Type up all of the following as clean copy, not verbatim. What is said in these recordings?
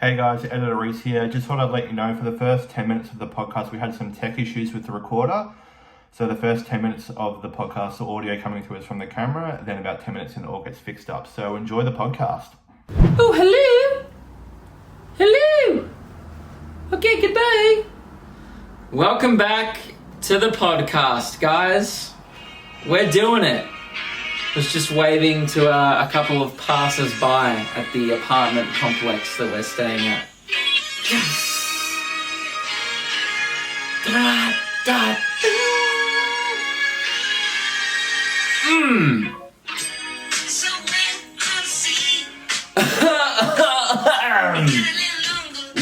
Hey guys, Editor Reese here. Just thought I'd let you know for the first 10 minutes of the podcast, we had some tech issues with the recorder. So the first 10 minutes of the podcast, the audio coming through is from the camera, then about 10 minutes and it all gets fixed up. So enjoy the podcast. Oh, hello? Hello? Okay, goodbye. Welcome back to the podcast, guys. We're doing it. Was just waving to a couple of passers-by at the apartment complex that we're staying at. Yes!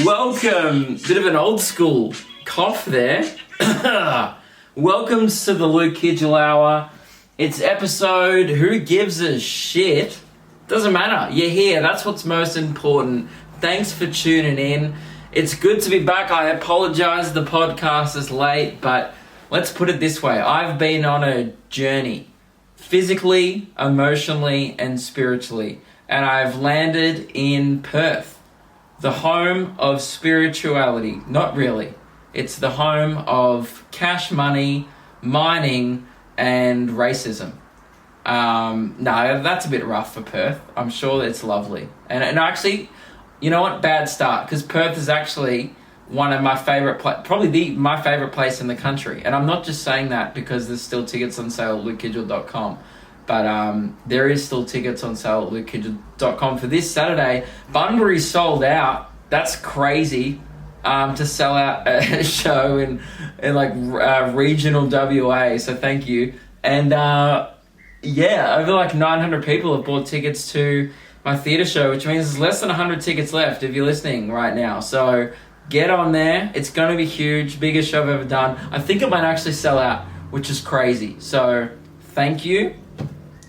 Welcome. Bit of an old school cough there. Welcome to the Luke Kidgell Hour. It's episode Who Gives a Shit? Doesn't matter. You're here. That's what's most important. Thanks for tuning in. It's good to be back. I apologize the podcast is late, but let's put it this way. I've been on a journey, physically, emotionally, and spiritually. And I've landed in Perth, the home of spirituality. Not really. It's the home of cash money, mining, and racism. No, that's a bit rough for Perth. I'm sure it's lovely. And actually, you know what? Bad start, because Perth is actually one of my favourite, my favourite place in the country. And I'm not just saying that because there's still tickets on sale at lukekidgell.com. But there is still tickets on sale at lukekidgell.com for this Saturday. Bunbury's sold out. That's crazy. To sell out a show in regional WA, so thank you. And over like 900 people have bought tickets to my theatre show, which means there's less than 100 tickets left if you're listening right now. So get on there. It's going to be huge, biggest show I've ever done. I think it might actually sell out, which is crazy. So thank you.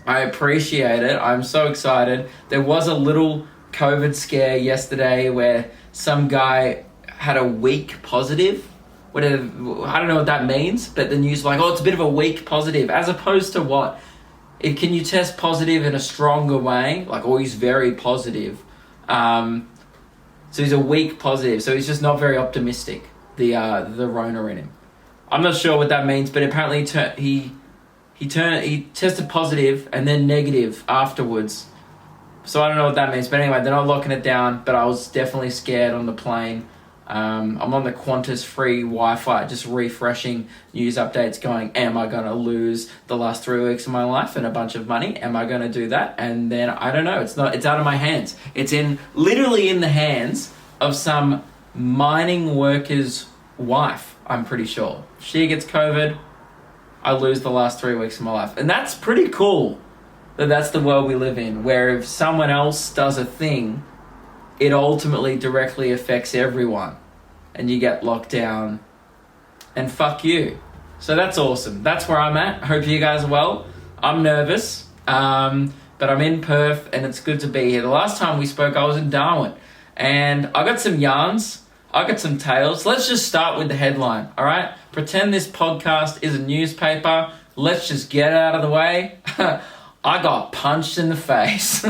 I appreciate it. I'm so excited. There was a little COVID scare yesterday where some guy had a weak positive. Whatever, I don't know what that means, but the news like, it's a bit of a weak positive, as opposed to what? Can you test positive in a stronger way? Like, he's very positive. So he's a weak positive, so he's just not very optimistic, the Rona in him. I'm not sure what that means, but apparently he tested positive and then negative afterwards. So I don't know what that means, but anyway, they're not locking it down, but I was definitely scared on the plane. I'm on the Qantas free Wi-Fi, just refreshing news updates going, am I going to lose the last 3 weeks of my life and a bunch of money? Am I going to do that? And then, I don't know, it's out of my hands. It's literally in the hands of some mining worker's wife, I'm pretty sure. She gets COVID, I lose the last 3 weeks of my life. And that's pretty cool that that's the world we live in, where if someone else does a thing, it ultimately directly affects everyone and you get locked down and fuck you. So that's awesome. That's where I'm at. Hope you guys are well. I'm nervous, but I'm in Perth and it's good to be here. The last time we spoke, I was in Darwin and I got some yarns. I got some tales. Let's just start with the headline, all right? Pretend this podcast is a newspaper. Let's just get out of the way. I got punched in the face.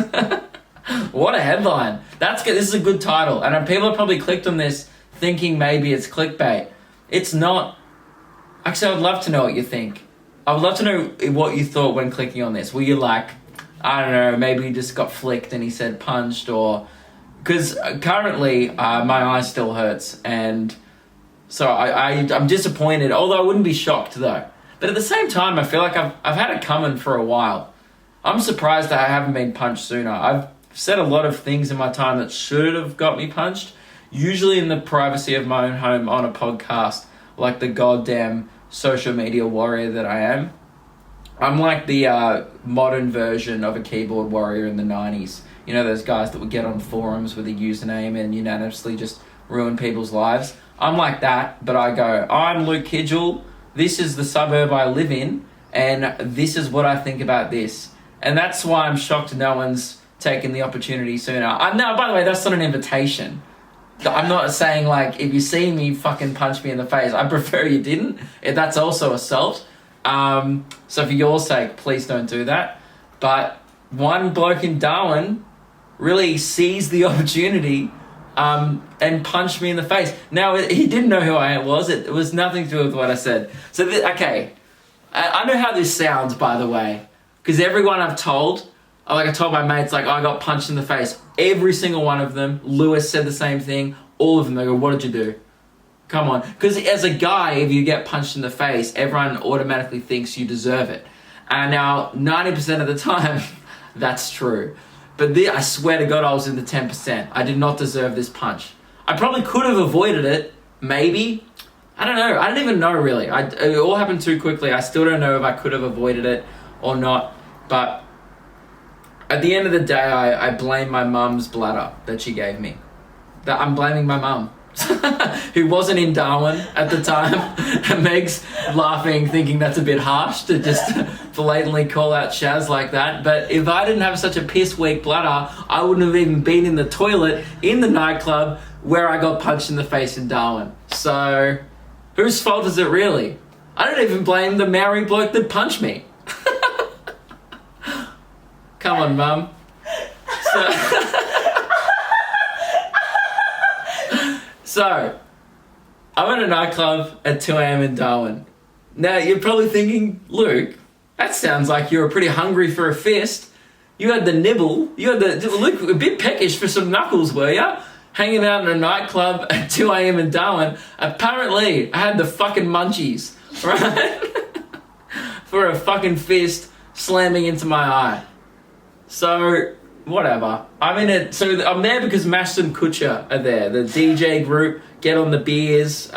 What a headline. That's good. This is a good title. And people have probably clicked on this thinking maybe it's clickbait. It's not. Actually, I would love to know what you think. I would love to know what you thought when clicking on this. Were you like, I don't know, maybe he just got flicked and he said punched, or... Because currently my eye still hurts. And so I'm disappointed, although I wouldn't be shocked though. But at the same time, I feel like I've had it coming for a while. I'm surprised that I haven't been punched sooner. I've said a lot of things in my time that should have got me punched, usually in the privacy of my own home on a podcast, like the goddamn social media warrior that I am. I'm like the modern version of a keyboard warrior in the 90s. You know, those guys that would get on forums with a username and unanimously just ruin people's lives. I'm like that, but I go, I'm Luke Kidgell, this is the suburb I live in, and this is what I think about this. And that's why I'm shocked no one's taken the opportunity sooner. No, by the way, that's not an invitation. I'm not saying, like, if you see me, fucking punch me in the face. I prefer you didn't. That's also assault. So for your sake, please don't do that. But one bloke in Darwin really seized the opportunity and punched me in the face. Now, he didn't know who I was. It was nothing to do with what I said. So, okay, I know how this sounds, by the way, because everyone I've told, I told my mates, like, I got punched in the face. Every single one of them. Lewis said the same thing. All of them, they go, what did you do? Come on. Because as a guy, if you get punched in the face, everyone automatically thinks you deserve it. And now, 90% of the time, that's true. But I swear to God, I was in the 10%. I did not deserve this punch. I probably could have avoided it, maybe. I don't know. I don't even know, really. It all happened too quickly. I still don't know if I could have avoided it or not. But at the end of the day, I blame my mum's bladder that she gave me. I'm blaming my mum, who wasn't in Darwin at the time. And Meg's laughing, thinking that's a bit harsh to just blatantly call out Shaz like that. But if I didn't have such a piss-weak bladder, I wouldn't have even been in the toilet in the nightclub where I got punched in the face in Darwin. So, whose fault is it really? I don't even blame the Maori bloke that punched me. Come on, Mum. So, I'm at a nightclub at 2 a.m. in Darwin. Now, you're probably thinking, Luke, that sounds like you were pretty hungry for a fist. You had the nibble. Luke, a bit peckish for some knuckles, were ya? Hanging out in a nightclub at 2 a.m. in Darwin. Apparently, I had the fucking munchies, right? For a fucking fist slamming into my eye. So, whatever. I'm there because Mash and Kutcher are there. The DJ group, Get on the Beers,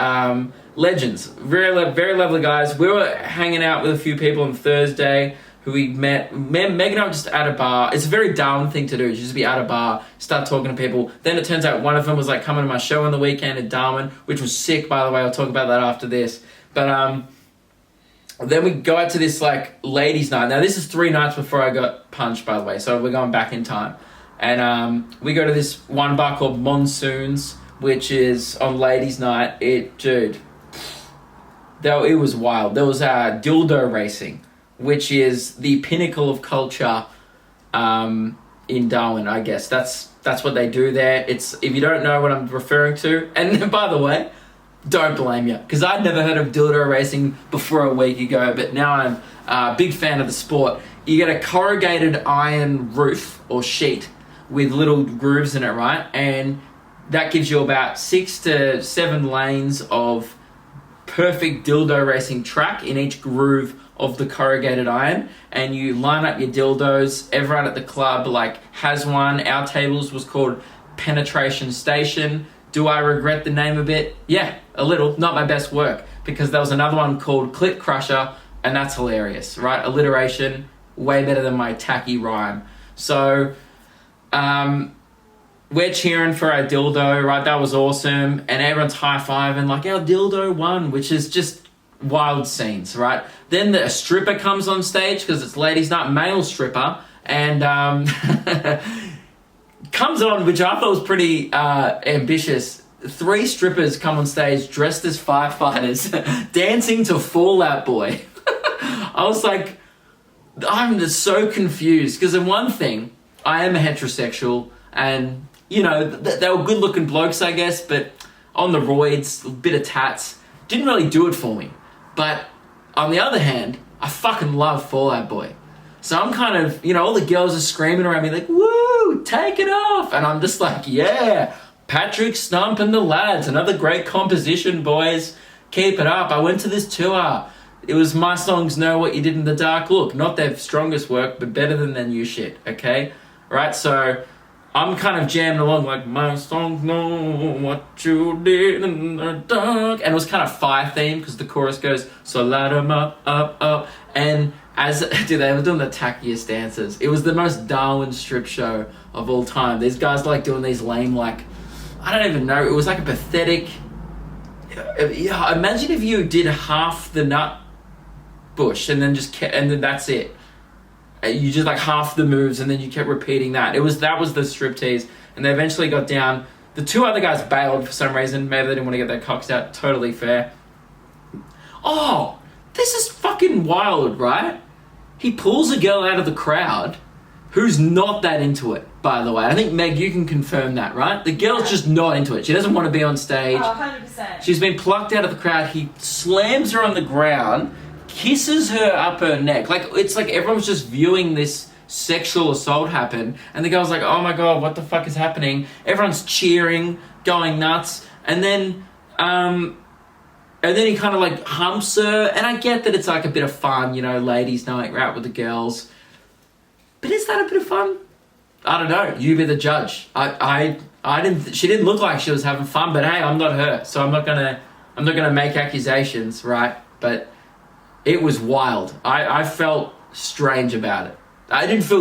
legends. Very, very lovely guys. We were hanging out with a few people on Thursday who we met. Meg and I were just at a bar. It's a very Darwin thing to do. Just be at a bar, start talking to people. Then it turns out one of them was like coming to my show on the weekend in Darwin, which was sick, by the way. I'll talk about that after this. But then we go out to this like ladies' night. Now this is 3 nights before I got punched, by the way. So we're going back in time. And we go to this one bar called Monsoons, which is on ladies' night. It was wild. There was dildo racing, which is the pinnacle of culture in Darwin, I guess. That's what they do there. If you don't know what I'm referring to, and by the way, don't blame you, because I'd never heard of dildo racing before a week ago, but now I'm a big fan of the sport. You get a corrugated iron roof or sheet with little grooves in it, right? And that gives you about 6 to 7 lanes of perfect dildo racing track in each groove of the corrugated iron, and you line up your dildos. Everyone at the club has one. Our tables was called Penetration Station. Do I regret the name a bit? Yeah, a little. Not my best work, because there was another one called Clit Crusher, and that's hilarious, right? Alliteration, way better than my tacky rhyme. So, we're cheering for our dildo, right? That was awesome. And everyone's high-fiving, like, our dildo won, which is just wild scenes, right? Then a stripper comes on stage, because it's ladies' night, male stripper, and comes on, which I thought was pretty ambitious. 3 strippers come on stage dressed as firefighters, dancing to Fall Out Boy. I was like, I'm just so confused, because in one thing, I am a heterosexual, and, you know, they were good-looking blokes, I guess, but on the roids, a bit of tats, didn't really do it for me. But on the other hand, I fucking love Fall Out Boy. So I'm kind of, you know, all the girls are screaming around me like, woo, take it off. And I'm just like, yeah, Patrick Stump and the lads. Another great composition, boys. Keep it up. I went to this tour. It was my songs Know What You Did in the Dark. Look, not their strongest work, but better than their new shit, okay? Right, so I'm kind of jamming along like, my songs know what you did in the dark. And it was kind of fire themed, because the chorus goes, so light 'em up, up, up. And dude, they were doing the tackiest dances. It was the most Darwin strip show of all time. These guys doing these lame, I don't even know. It was like a pathetic. Yeah, imagine if you did half the nut bush and then and then that's it. You just half the moves and then you kept repeating that. That was the striptease, and they eventually got down. The 2 other guys bailed for some reason. Maybe they didn't want to get their cocks out. Totally fair. Oh, this is fucking wild, right? He pulls a girl out of the crowd who's not that into it. by the way. I think, Meg, you can confirm that, right? The girl's just not into it. She doesn't want to be on stage. 100%. She's been plucked out of the crowd. He slams her on the ground, kisses her up her neck. Like, it's like everyone's just viewing this sexual assault happen, and the girl's like, oh my god, what the fuck is happening? Everyone's cheering, going nuts, and then he kind of like humps her, and I get that it's like a bit of fun, you know, ladies night, we're out with the girls, but is that a bit of fun? I don't know, you be the judge. She didn't look like she was having fun, but hey, I'm not her, so I'm not gonna make accusations, right? But it was wild. I felt strange about it. I didn't feel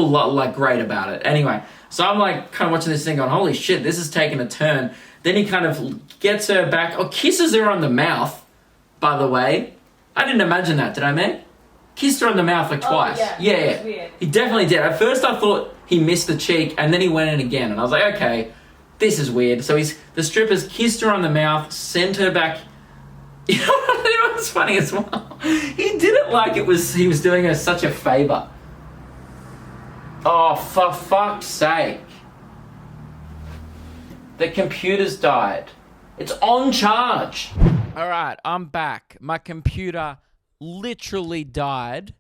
like great about it. Anyway, so I'm like kind of watching this thing going, holy shit, this is taking a turn. Then he kind of gets her back, or kisses her on the mouth, by the way. I didn't imagine that, did I, Meg? Kissed her on the mouth like twice. Yeah. Weird. He definitely did. At first I thought he missed the cheek, and then he went in again. And I was like, okay, this is weird. So the strippers kissed her on the mouth, sent her back. You know what's funny as well? He did it like he was doing her such a favour. Oh, for fuck's sake. The computer's died. It's on charge. Alright, I'm back. My computer literally died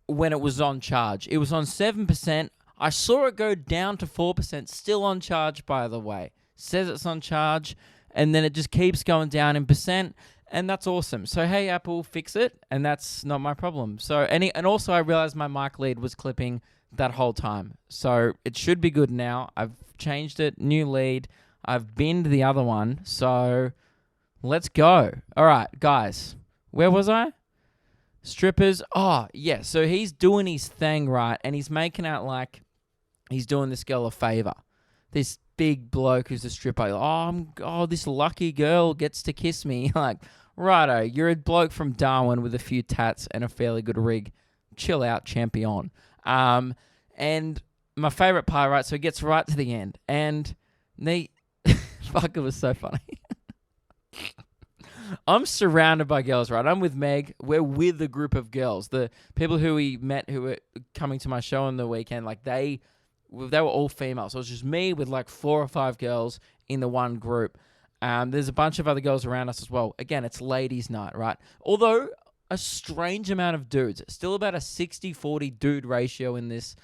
when it was on charge. It was on 7%. I saw it go down to 4%. Still on charge, by the way. Says it's on charge, and then it just keeps going down in percent. And that's awesome. So, hey, Apple, fix it. And that's not my problem. So, and also I realized my mic lead was clipping that whole time. So it should be good now. I've changed it, new lead. I've binned the other one. So let's go. All right, guys. Where was I? Strippers. Oh, yeah. So he's doing his thing, right? And he's making out like he's doing this girl a favor. This big bloke who's a stripper. This lucky girl gets to kiss me. Like, righto, you're a bloke from Darwin with a few tats and a fairly good rig. Chill out, champion. And my favorite part, right? So it gets right to the end, and fuck, it was so funny. I'm surrounded by girls, right? I'm with Meg. We're with a group of girls. The people who we met who were coming to my show on the weekend, like they were all female. So it was just me with like 4 or 5 girls in the one group. There's a bunch of other girls around us as well. Again, it's ladies' night, right? Although a strange amount of dudes. Still about a 60-40 dude ratio in this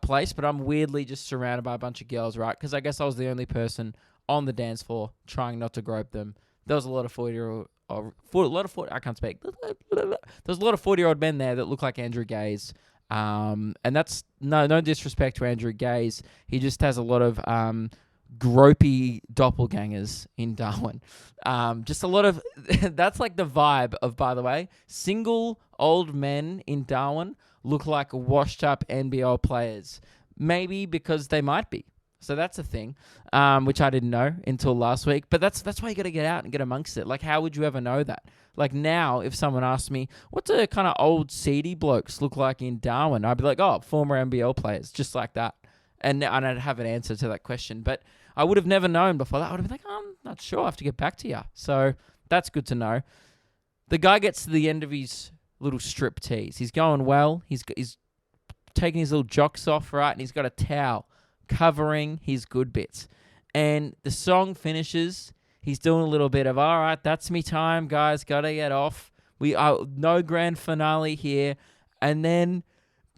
place, but I'm weirdly just surrounded by a bunch of girls, right? Because I guess I was the only person on the dance floor trying not to grope them. There was a lot of 40-year-old... I can't speak. There's a lot of 40-year-old men there that look like Andrew Gaze. And that's no disrespect to Andrew Gaze. He just has a lot of gropey doppelgangers in Darwin. Just a lot of... That's like the vibe of, by the way, single old men in Darwin look like washed up NBL players. Maybe because they might be. So that's a thing, which I didn't know until last week. But that's why you got to get out and get amongst it. Like, how would you ever know that? Like, now, if someone asked me, what do kind of old seedy blokes look like in Darwin? I'd be like, oh, former NBL players, just like that. And I'd have an answer to that question. But I would have never known before that. I would have been like, I'm not sure. I have to get back to you. So that's good to know. The guy gets to the end of his little strip tease. He's going well. He's taking his little jocks off, right? And he's got a towel covering his good bits. And the song finishes. He's doing a little bit of, all right, that's me time, guys. Got to get off. We are no grand finale here. And then,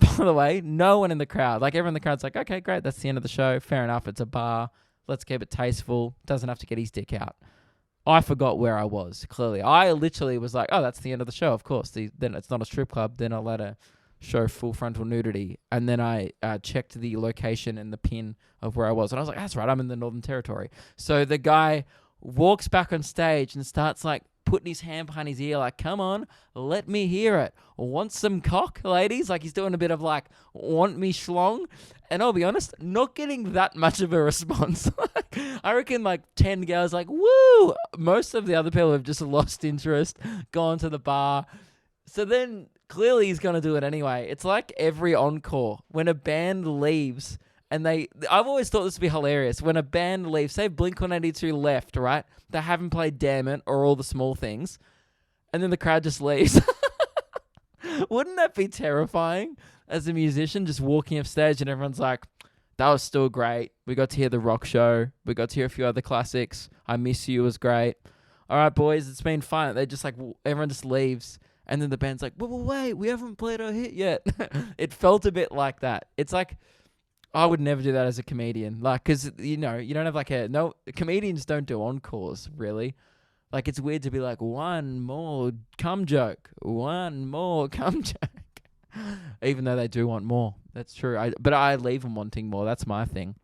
by the way, no one in the crowd. Like, everyone in the crowd's like, okay, great. That's the end of the show. Fair enough. It's a bar. Let's keep it tasteful. Doesn't have to get his dick out. I forgot where I was, clearly. I literally was like, oh, that's the end of the show, of course. Then it's not a strip club. Then I'll let her show full frontal nudity. And then I checked the location and the pin of where I was. And I was like, that's right, I'm in the Northern Territory. So the guy walks back on stage and starts like putting his hand behind his ear like, come on, let me hear it. Want some cock, ladies? Like, he's doing a bit of like, want me schlong? And I'll be honest, not getting that much of a response. I reckon like 10 girls like, woo! Most of the other people have just lost interest, gone to the bar. So then clearly he's going to do it anyway. It's like every encore. When a band leaves and I've always thought this would be hilarious. When a band leaves, say Blink-182 left, right? They haven't played Damn It or All the Small Things. And then the crowd just leaves. Wouldn't that be terrifying as a musician, just walking off stage and everyone's like, That was still great. We got to hear The Rock Show. We got to hear a few other classics. I Miss You was great. All right, boys, it's been fun. They just like, everyone just leaves. And then the band's like, wait, we haven't played our hit yet. It felt a bit like that. It's like, I would never do that as a comedian. Like, because, you know, you don't have like comedians don't do encores, really. Like, it's weird to be like, one more cum joke. One more cum joke. Even though they do want more. That's true. But I leave them wanting more. That's my thing.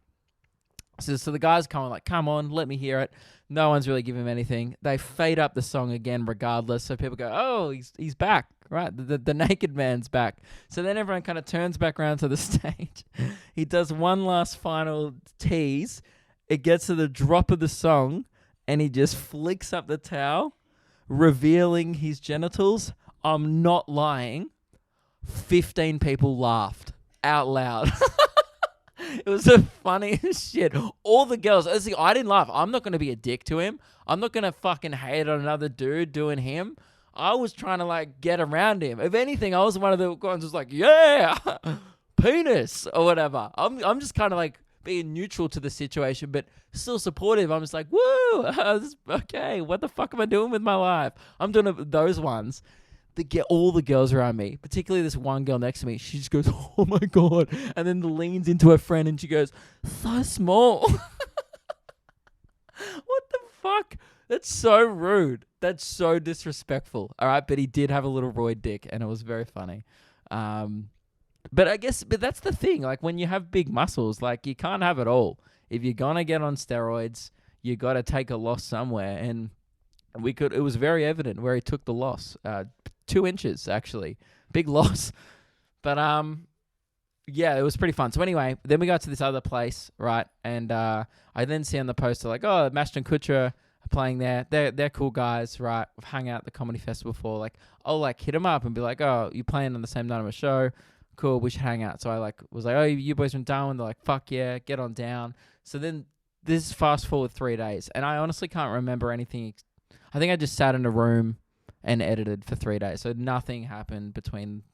So the guys come like, come on, let me hear it. No one's really giving him anything. They fade up the song again regardless. So people go, oh, he's back, right? The naked man's back. So then everyone kind of turns back around to the stage. He does one last final tease. It gets to the drop of the song, and he just flicks up the towel, revealing his genitals. I'm not lying. 15 people laughed out loud. It was the funniest shit. All the girls, I didn't laugh. I'm not going to be a dick to him. I'm not going to fucking hate on another dude doing him. I was trying to like get around him. If anything, I was one of the ones who's like, yeah, penis or whatever. I'm just kind of like being neutral to the situation, but still supportive. I'm just like, woo, okay, what the fuck am I doing with my life? I'm doing those ones. All the girls around me, particularly this one girl next to me, she just goes, oh my God. And then leans into her friend and she goes, so small. What the fuck? That's so rude. That's so disrespectful. All right. But he did have a little roid dick and it was very funny. But that's the thing. Like when you have big muscles, like you can't have it all. If you're going to get on steroids, you got to take a loss somewhere. And it was very evident where he took the loss. 2 inches, actually. Big loss. But, yeah, it was pretty fun. So anyway, then we got to this other place, right? And I then see on the poster, like, oh, Mashton Kutcher are playing there. They're cool guys, right? We've hung out at the comedy festival before. Like, I'll, like, hit them up and be like, oh, you playing on the same night of a show? Cool, we should hang out. So I, like, was like, oh, you boys from Darwin? They're like, fuck yeah, get on down. So then this fast forward 3 days. And I honestly can't remember anything. I think I just sat in a room and edited for 3 days. So nothing happened between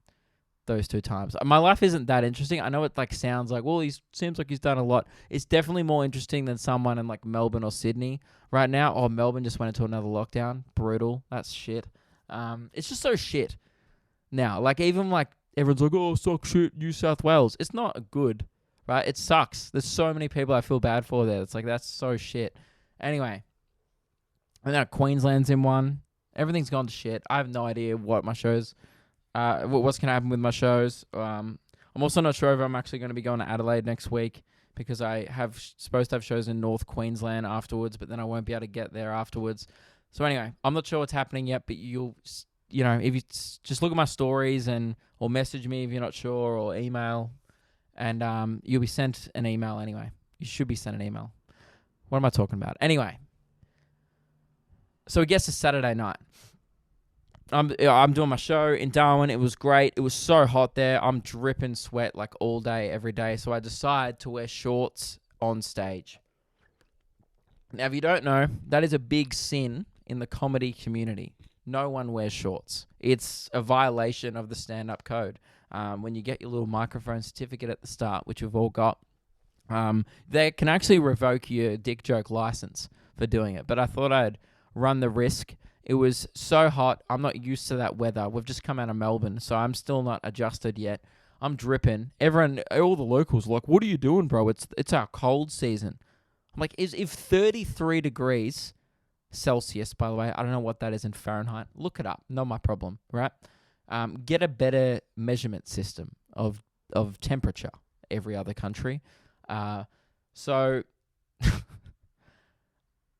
those 2 times. My life isn't that interesting. I know it like sounds like, well, seems like he's done a lot. It's definitely more interesting than someone in like Melbourne or Sydney right now. Oh, Melbourne just went into another lockdown. Brutal. That's shit. It's just so shit now. Like even like everyone's like, oh, suck shit, New South Wales. It's not good, right? It sucks. There's so many people I feel bad for there. It's like, that's so shit. Anyway. And now Queensland's in one. Everything's gone to shit. I have no idea what my shows, what's going to happen with my shows. I'm also not sure if I'm actually going to be going to Adelaide next week because I have supposed to have shows in North Queensland afterwards, but then I won't be able to get there afterwards. So anyway, I'm not sure what's happening yet, but if you just look at my stories or message me if you're not sure or email, and you'll be sent an email anyway. You should be sent an email. What am I talking about? Anyway. So I guess it's Saturday night. I'm doing my show in Darwin. It was great. It was so hot there. I'm dripping sweat like all day, every day. So I decide to wear shorts on stage. Now, if you don't know, that is a big sin in the comedy community. No one wears shorts. It's a violation of the stand-up code. When you get your little microphone certificate at the start, which we've all got, they can actually revoke your dick joke license for doing it. But I thought I'd run the risk. It was so hot. I'm not used to that weather. We've just come out of Melbourne, so I'm still not adjusted yet. I'm dripping. Everyone, all the locals are like, what are you doing, bro? It's our cold season. I'm like, if 33 degrees Celsius, by the way, I don't know what that is in Fahrenheit. Look it up. Not my problem, right? Get a better measurement system of temperature every other country. So...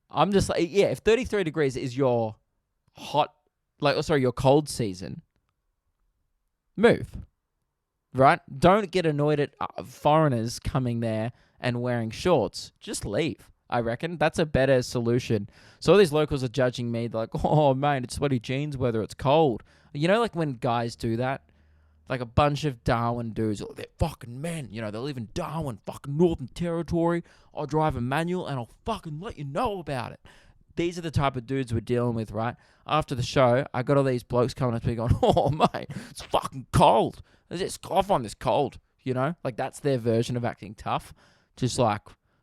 I'm just like, yeah, if 33 degrees is your your cold season, move, right? Don't get annoyed at foreigners coming there and wearing shorts. Just leave, I reckon. That's a better solution. So all these locals are judging me. They're like, oh, mate, it's sweaty jeans weather. It's cold. You know, like when guys do that? Like a bunch of Darwin dudes, they're fucking men. You know, they live in Darwin, fucking Northern Territory. I'll drive a manual and I'll fucking let you know about it. These are the type of dudes we're dealing with, right? After the show, I got all these blokes coming up to me going, oh, mate, it's fucking cold. Let's just cough on this cold. you know? Like, that's their version of acting tough. Just like,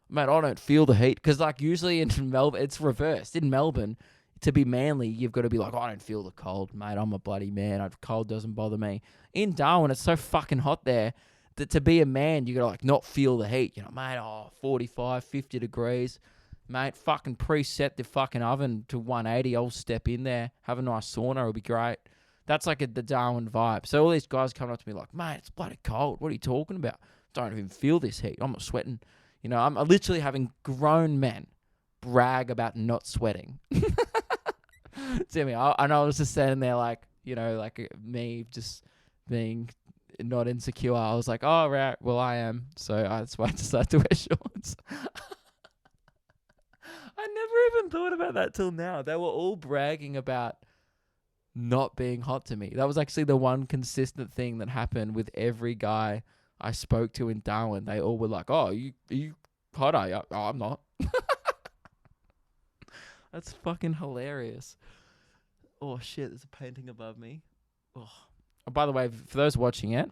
mate, I don't feel the heat. Because, like, usually in Melbourne, it's reversed. In Melbourne, to be manly, you've got to be like, I don't feel the cold, mate. I'm a bloody man. Cold doesn't bother me. In Darwin, it's so fucking hot there that to be a man, you got to, like, not feel the heat. You know, mate, 45, 50 degrees. Mate, fucking preset the fucking oven to 180. I'll step in there, have a nice sauna. It'll be great. That's like the Darwin vibe. So all these guys coming up to me like, mate, it's bloody cold. What are you talking about? Don't even feel this heat. I'm not sweating. You know, I'm literally having grown men brag about not sweating. See me? I was just standing there like, you know, like me just being not insecure. I was like, oh, right, well, I am. So that's why I decided to wear shorts. I never even thought about that till now. They were all bragging about not being hot to me. That was actually the one consistent thing that happened with every guy I spoke to in Darwin. They all were like, oh, are you hot, are you? Oh, I'm not. That's fucking hilarious. Oh, shit, there's a painting above me. Oh, by the way, for those watching it,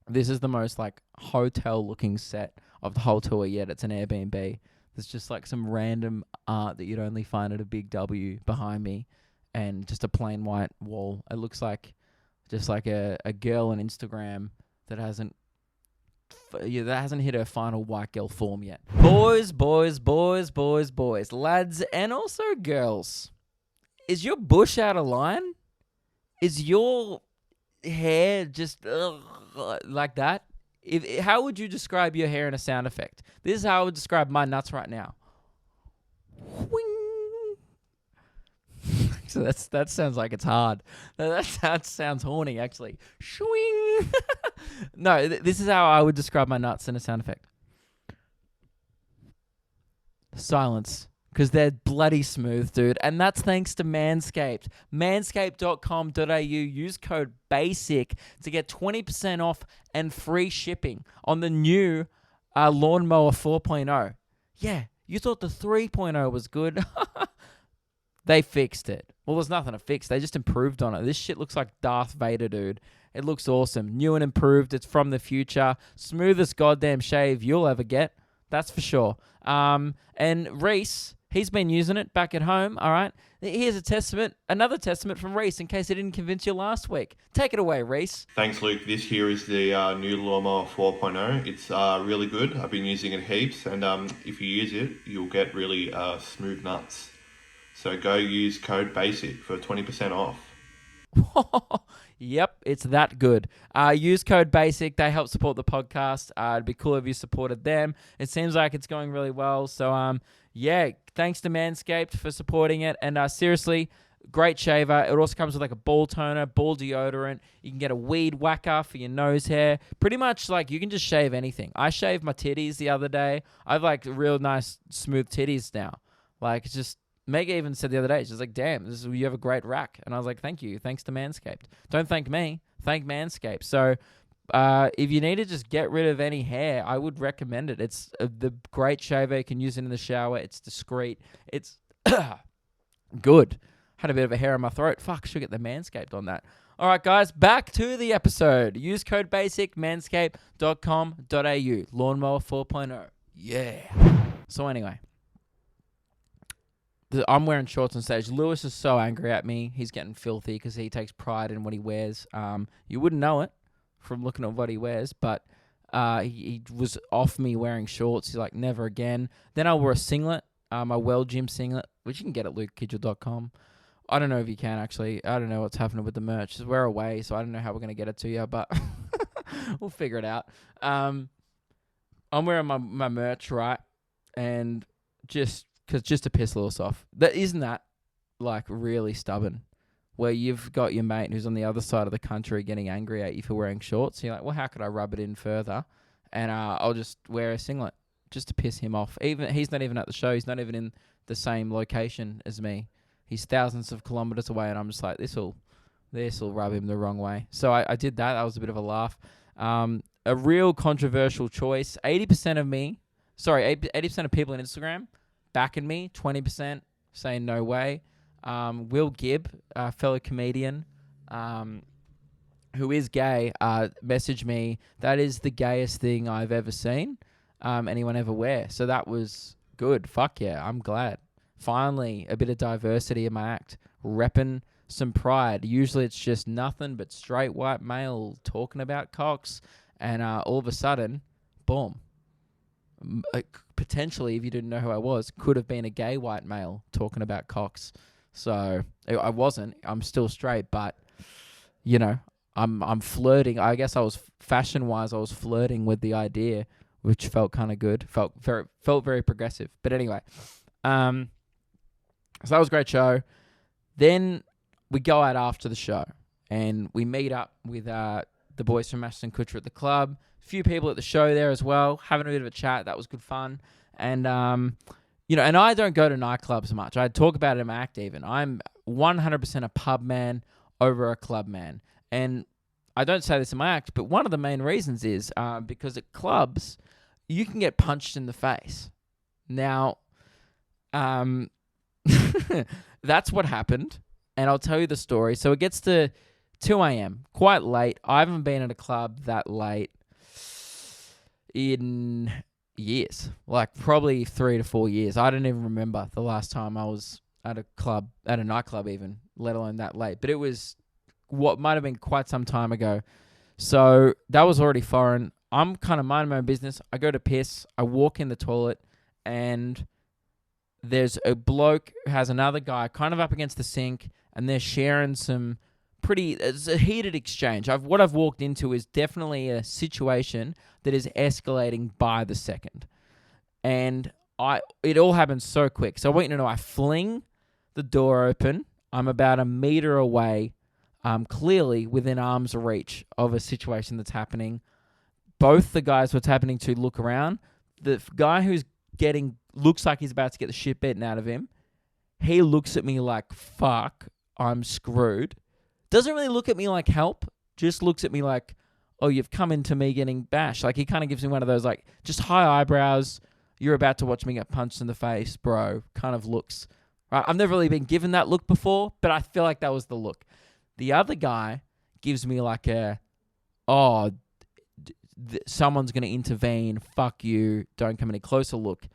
this is the most, like, hotel-looking set of the whole tour yet. It's an Airbnb. There's just, like, some random art that you'd only find at a Big W behind me and just a plain white wall. It looks like just like a girl on Instagram that hasn't hit her final white girl form yet. Boys, lads, and also girls. Is your bush out of line? Is your hair just like that? How would you describe your hair in a sound effect? This is how I would describe my nuts right now. Whing. So that sounds like it's hard. That sounds horny, actually. Swing. No, this is how I would describe my nuts in a sound effect. Silence. Because they're bloody smooth, dude. And that's thanks to Manscaped. Manscaped.com.au. Use code BASIC to get 20% off and free shipping on the new Lawnmower 4.0. Yeah, you thought the 3.0 was good. They fixed it. Well, there's nothing to fix. They just improved on it. This shit looks like Darth Vader, dude. It looks awesome. New and improved. It's from the future. Smoothest goddamn shave you'll ever get. That's for sure. And Reese, he's been using it back at home, all right? Here's another testament from Reese in case it didn't convince you last week. Take it away, Reese. Thanks, Luke. This here is the new Lawnmower 4.0. It's really good. I've been using it heaps, and if you use it, you'll get really smooth nuts. So go use code BASIC for 20% off. Yep, it's that good. Use code BASIC. They help support the podcast. It'd be cool if you supported them. It seems like it's going really well. So, yeah, thanks to Manscaped for supporting it. And seriously, great shaver. It also comes with like a ball toner, ball deodorant. You can get a weed whacker for your nose hair. Pretty much like you can just shave anything. I shaved my titties the other day. I've like real nice smooth titties now. Like it's just... Meg even said the other day, she's like, damn, you have a great rack. And I was like, thank you. Thanks to Manscaped. Don't thank me. Thank Manscaped. So if you need to just get rid of any hair, I would recommend it. It's the great shaver. You can use it in the shower. It's discreet. It's good. Had a bit of a hair in my throat. Fuck, should get the Manscaped on that. All right, guys, back to the episode. Use code BASIC, manscaped.com.au. Lawnmower 4.0. Yeah. So anyway. I'm wearing shorts on stage. Lewis is so angry at me. He's getting filthy because he takes pride in what he wears. You wouldn't know it from looking at what he wears, but he was off me wearing shorts. He's like, never again. Then I wore a singlet, my Well Gym singlet, which you can get at lukekidgell.com. I don't know if you can, actually. I don't know what's happening with the merch. We're away, so I don't know how we're going to get it to you, but we'll figure it out. I'm wearing my merch, right? And just to piss Lewis off. Isn't that like really stubborn? Where you've got your mate who's on the other side of the country getting angry at you for wearing shorts. And you're like, well, how could I rub it in further? And I'll just wear a singlet just to piss him off. Even he's not even at the show. He's not even in the same location as me. He's thousands of kilometers away, and I'm just like, this'll rub him the wrong way. So I did that. That was a bit of a laugh. A real controversial choice. 80% of people on Instagram backing me, 20% saying no way. Will Gibb, fellow comedian, who is gay, messaged me, that is the gayest thing I've ever seen anyone ever wear. So that was good. Fuck yeah, I'm glad. Finally, a bit of diversity in my act. Repping some pride. Usually it's just nothing but straight white male talking about cocks. And all of a sudden, boom. Potentially, if you didn't know who I was, could have been a gay white male talking about cocks. So I wasn't. I'm still straight, but, you know, I'm flirting. I guess I was fashion-wise, I was flirting with the idea, which felt kind of good. Felt very progressive. But anyway, so that was a great show. Then we go out after the show and we meet up with the boys from Ashton Kutcher at the club. A few people at the show there as well, having a bit of a chat. That was good fun. And you know, and I don't go to nightclubs much. I talk about it in my act even. I'm 100% a pub man over a club man. And I don't say this in my act, but one of the main reasons is because at clubs, you can get punched in the face. Now, that's what happened, and I'll tell you the story. So it gets to 2 a.m., quite late. I haven't been at a club that late in years, like probably 3 to 4 years. I don't even remember the last time I was at a nightclub even, let alone that late. But it was what might have been quite some time ago. So that was already foreign. I'm kind of minding my own business. I go to piss. I walk in the toilet, and there's a bloke who has another guy kind of up against the sink, and they're sharing some it's a heated exchange. What I've walked into is definitely a situation that is escalating by the second. And it all happens so quick. So I want you to know, I fling the door open. I'm about a meter away, clearly within arm's reach of a situation that's happening. Both the guys what's happening to look around. The guy who's looks like he's about to get the shit beaten out of him. He looks at me like, fuck, I'm screwed. Doesn't really look at me like help. Just looks at me like, oh, you've come into me getting bashed. Like, he kind of gives me one of those, like, just high eyebrows. You're about to watch me get punched in the face, bro. Kind of looks. Right? I've never really been given that look before, but I feel like that was the look. The other guy gives me like someone's going to intervene. Fuck you. Don't come any closer look.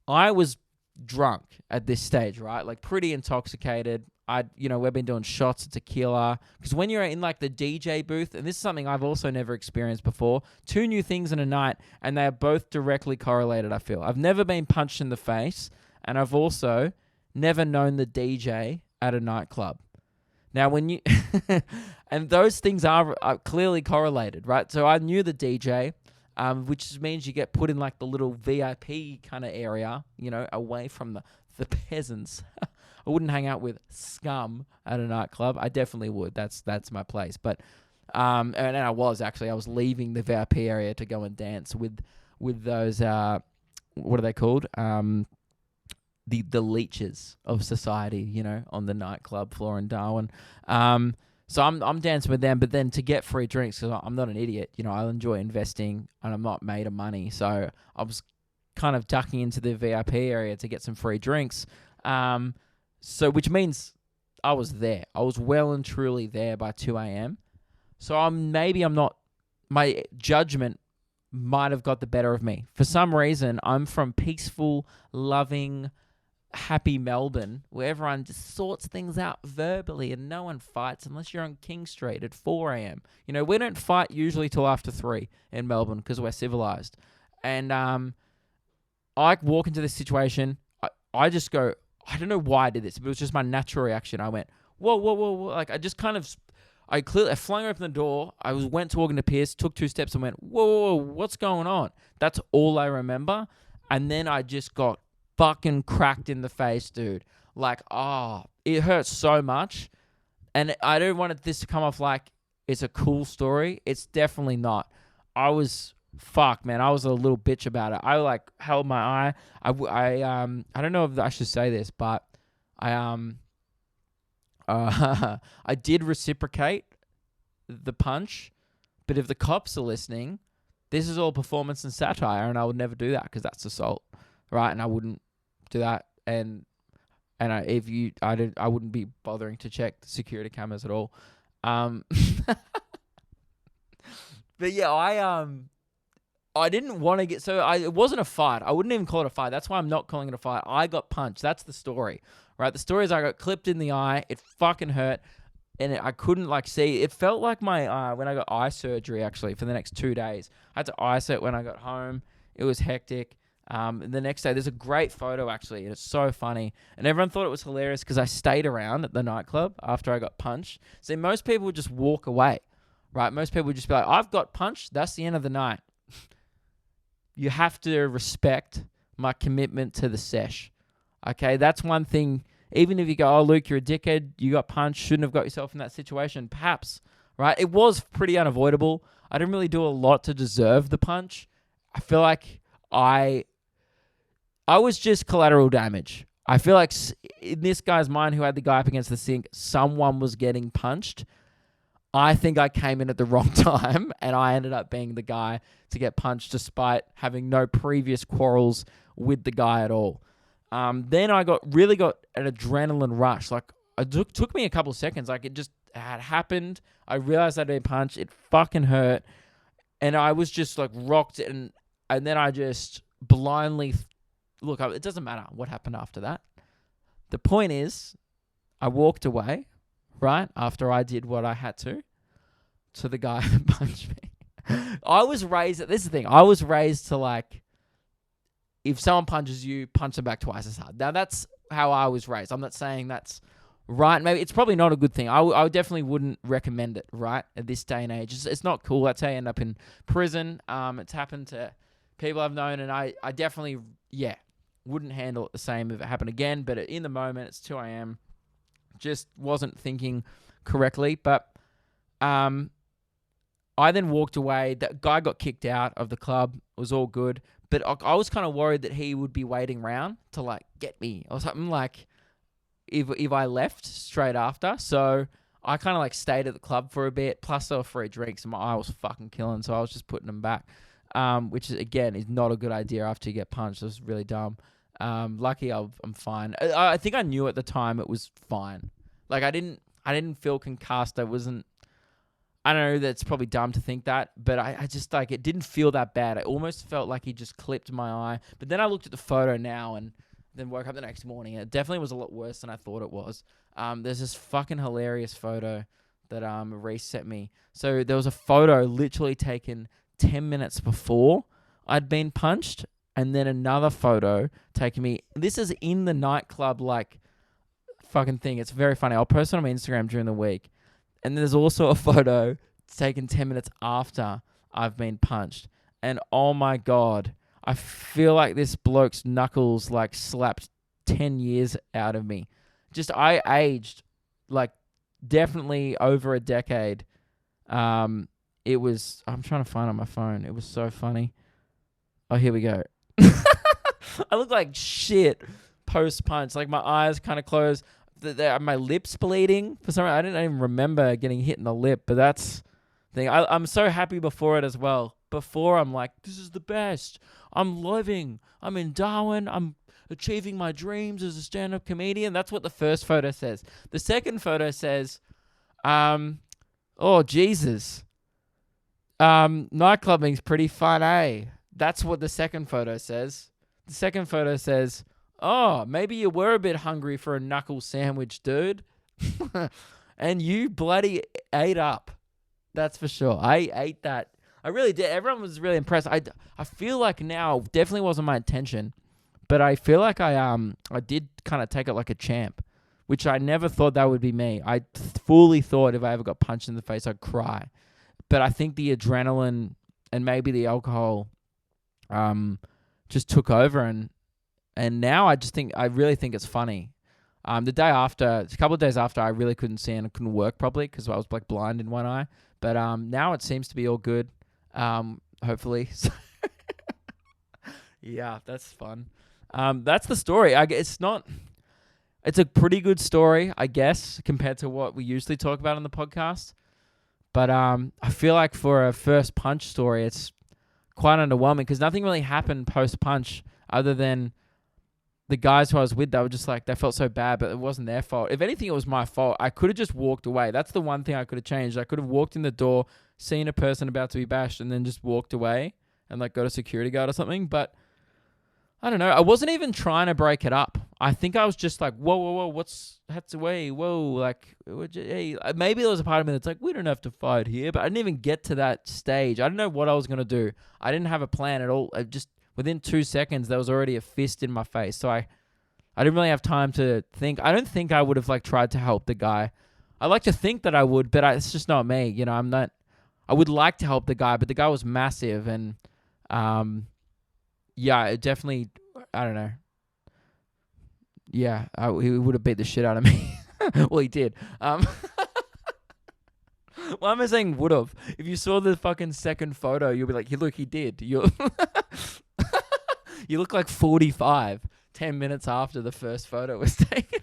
I was drunk at this stage, right? Like pretty intoxicated. We've been doing shots of tequila. Because when you're in like the DJ booth, and this is something I've also never experienced before, 2 new things in a night, and they are both directly correlated, I feel. I've never been punched in the face, and I've also never known the DJ at a nightclub. Now, when you... and those things are clearly correlated, right? So I knew the DJ, which means you get put in like the little VIP kind of area, away from the peasants. I wouldn't hang out with scum at a nightclub. I definitely would. That's my place. But and I was leaving the VIP area to go and dance with those what are they called? The leeches of society, on the nightclub floor in Darwin. So I'm dancing with them, but then to get free drinks, because I'm not an idiot, I enjoy investing and I'm not made of money. So I was kind of ducking into the VIP area to get some free drinks. So which means I was there. I was well and truly there by 2 a.m. So my judgment might have got the better of me. For some reason, I'm from peaceful, loving, happy Melbourne, where everyone just sorts things out verbally and no one fights unless you're on King Street at 4 a.m. We don't fight usually till after 3 in Melbourne because we're civilized. And I walk into this situation. I just go, I don't know why I did this, but it was just my natural reaction. I went, whoa, whoa, whoa, whoa. Like, I just kind of, I flung open the door. Went to walk into Pierce, took 2 steps and went, whoa, whoa, whoa, what's going on? That's all I remember. And then I just got fucking cracked in the face, dude. Like, it hurt so much. And I don't want this to come off like it's a cool story. It's definitely not. Fuck, man, I was a little bitch about it. I like held my eye. I don't know if I should say this, but I did reciprocate the punch. But if the cops are listening, this is all performance and satire, and I would never do that because that's assault, right? And I wouldn't do that. And I wouldn't be bothering to check the security cameras at all. But yeah, I didn't want to get it wasn't a fight. I wouldn't even call it a fight. That's why I'm not calling it a fight. I got punched. That's the story, right? The story is I got clipped in the eye. It fucking hurt, and I couldn't see. It felt like my when I got eye surgery actually for the next 2 days. I had to ice it when I got home. It was hectic. The next day, there's a great photo actually, and it's so funny. And everyone thought it was hilarious because I stayed around at the nightclub after I got punched. See, most people would just walk away, right? Most people would just be like, "I've got punched. That's the end of the night." You have to respect my commitment to the sesh. Okay, that's one thing. Even if you go, "Oh, Luke, you're a dickhead. You got punched. Shouldn't have got yourself in that situation." Perhaps, right? It was pretty unavoidable. I didn't really do a lot to deserve the punch. I feel like I was just collateral damage. I feel like in this guy's mind who had the guy up against the sink, someone was getting punched. I think I came in at the wrong time, and I ended up being the guy to get punched despite having no previous quarrels with the guy at all. Then I really got an adrenaline rush. Like, it took me a couple of seconds. Like, it just had happened. I realized I'd been punched. It fucking hurt. And I was just like rocked, and then I just blindly... Look, it doesn't matter what happened after that. The point is, I walked away, right, after I did what I had to the guy who punched me. I was raised, this is the thing, I was raised to if someone punches you, punch them back twice as hard. Now, that's how I was raised. I'm not saying that's right. Maybe it's probably not a good thing. I definitely wouldn't recommend it, right, at this day and age. It's not cool. That's how you end up in prison. It's happened to people I've known, and I definitely, wouldn't handle it the same if it happened again. But in the moment, it's 2 a.m. Just wasn't thinking correctly. But I then walked away. That guy got kicked out of the club. It was all good. But I was kind of worried that he would be waiting around to get me or something, if I left straight after. So I kind of stayed at the club for a bit. Plus there were free drinks and my eye was fucking killing. So I was just putting them back. Which is, again, is not a good idea after you get punched. It was really dumb. Lucky I'm fine. I think I knew at the time it was fine. I didn't feel concussed. I don't know, that's probably dumb to think that, but I just it didn't feel that bad. I almost felt like he just clipped my eye. But then I looked at the photo now and then woke up the next morning. It definitely was a lot worse than I thought it was. There's this fucking hilarious photo that Reese sent me. So there was a photo literally taken 10 minutes before I'd been punched, and then another photo taking me. This is in the nightclub, fucking thing. It's very funny. I'll post it on my Instagram during the week. And there's also a photo taken 10 minutes after I've been punched. And oh my God, I feel like this bloke's knuckles slapped 10 years out of me. Just, I aged definitely over a decade. It was, I'm trying to find it on my phone. It was so funny. Oh, here we go. I look like shit post-punch. My eyes kind of closed. My lips bleeding. For some reason, I didn't even remember getting hit in the lip, but that's the thing. I'm so happy before it as well. Before, I'm like, this is the best. I'm living. I'm in Darwin. I'm achieving my dreams as a stand-up comedian. That's what the first photo says. The second photo says, oh, Jesus. Nightclubbing's pretty fun, eh? That's what the second photo says. The second photo says, oh, maybe you were a bit hungry for a knuckle sandwich, dude. And you bloody ate up. That's for sure. I ate that. I really did. Everyone was really impressed. I feel like now, definitely wasn't my intention, but I feel like I did kind of take it like a champ, which I never thought that would be me. I fully thought if I ever got punched in the face, I'd cry. But I think the adrenaline and maybe the alcohol just took over, and now I really think it's funny. The day after, a couple of days after, I really couldn't see and I couldn't work properly because I was blind in one eye. But now it seems to be all good. Hopefully. Yeah, that's fun. That's the story. It's a pretty good story, I guess, compared to what we usually talk about on the podcast. But I feel like for a first punch story, it's quite underwhelming because nothing really happened post-punch other than the guys who I was with, they were just they felt so bad, but it wasn't their fault. If anything, it was my fault. I could have just walked away. That's the one thing I could have changed. I could have walked in the door, seen a person about to be bashed and then just walked away and like got a security guard or something. But I don't know. I wasn't even trying to break it up. I think I was just like, whoa, that's away. Whoa, like, hey. Maybe there was a part of me that's like, we don't have to fight here. But I didn't even get to that stage. I didn't know what I was going to do. I didn't have a plan at all. I just, within 2 seconds, there was already a fist in my face. So I didn't really have time to think. I don't think I would have like tried to help the guy. I like to think that I would, but it's just not me. You know, I'm not. I would like to help the guy, but the guy was massive, and yeah, it definitely. I don't know. Yeah, he would have beat the shit out of me. Well, he did. Why am I saying would have? If you saw the fucking second photo, you'll be like, look, he did. You look like 45, 10 minutes after the first photo was taken.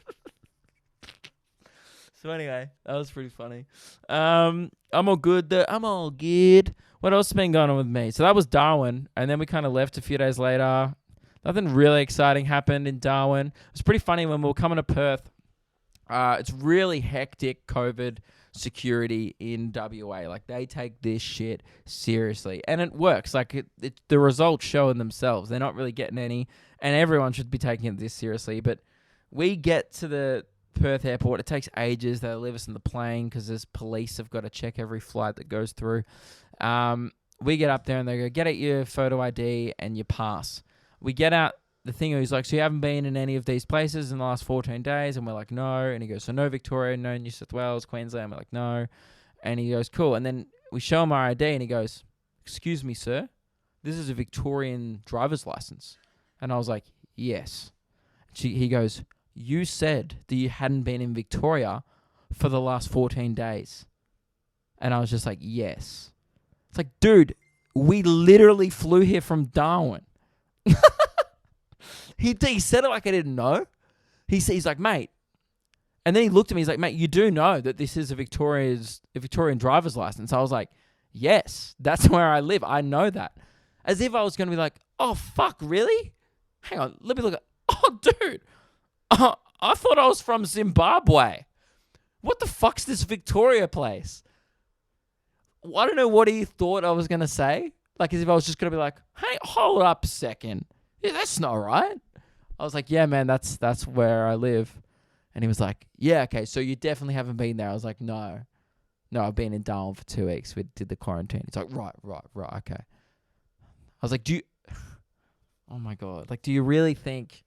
So anyway, that was pretty funny. I'm all good. I'm all good. What else has been going on with me? So that was Darwin, and then we kind of left a few days later. Nothing really exciting happened in Darwin. It was pretty funny when we were coming to Perth. It's really hectic COVID security in WA. Like, they take this shit seriously. And it works. Like, the results show in themselves. They're not really getting any. And everyone should be taking it this seriously. But we get to the Perth airport. It takes ages. They leave us in the plane because there's police have got to check every flight that goes through. We get up there and they go, get out your photo ID and your pass. We get out the thing. He's like, so you haven't been in any of these places in the last 14 days? And we're like, no. And he goes, so no Victoria, no New South Wales, Queensland? We're like, no. And he goes, cool. And then we show him our ID and he goes, excuse me, sir, this is a Victorian driver's license. And I was like, yes. He goes, you said that you hadn't been in Victoria for the last 14 days. And I was just like, yes. It's like, dude, we literally flew here from Darwin. He said it like I didn't know. He's like, mate. And then he looked at me. He's like, mate, you do know that this is a Victorian driver's license. I was like, yes, that's where I live. I know that. As if I was going to be like, oh, fuck, really? Hang on, let me look at... Oh, dude. I thought I was from Zimbabwe. What the fuck's this Victoria place? I don't know what he thought I was going to say. Like, as if I was just going to be like, hey, hold up a second. Yeah, that's not right. I was like, yeah, man, that's where I live. And he was like, yeah, okay, so you definitely haven't been there. I was like, no, I've been in Darwin for 2 weeks. We did the quarantine. He's like, right, okay. I was like, oh my God. Like, do you really think,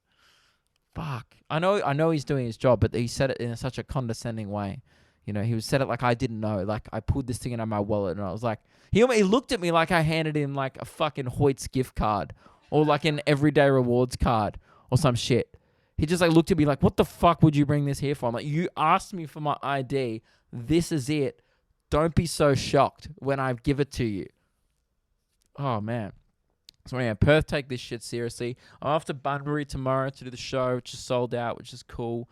fuck. I know he's doing his job, but he said it in such a condescending way. You know, he said it like I didn't know. Like, I pulled this thing out of my wallet and I was like, he looked at me like I handed him like a fucking Hoyt's gift card or like an everyday rewards card or some shit. He just like looked at me like, what the fuck would you bring this here for? I'm like, you asked me for my ID. This is it. Don't be so shocked when I give it to you. Oh, man. So anyway, Perth take this shit seriously. I'm off to Bunbury tomorrow to do the show, which is sold out, which is cool.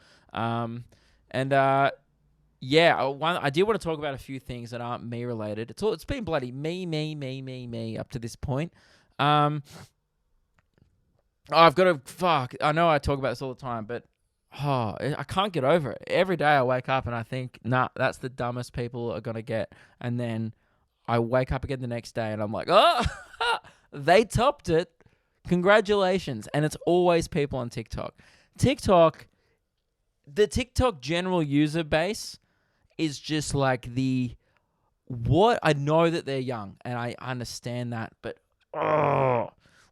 Yeah, I did want to talk about a few things that aren't me related. It's been bloody me up to this point. I've got to I know I talk about this all the time, but I can't get over it. Every day I wake up and I think, nah, that's the dumbest people are gonna get, and then I wake up again the next day and I'm like, oh, they topped it. Congratulations. And it's always people on TikTok. The TikTok general user base is just like I know that they're young and I understand that, but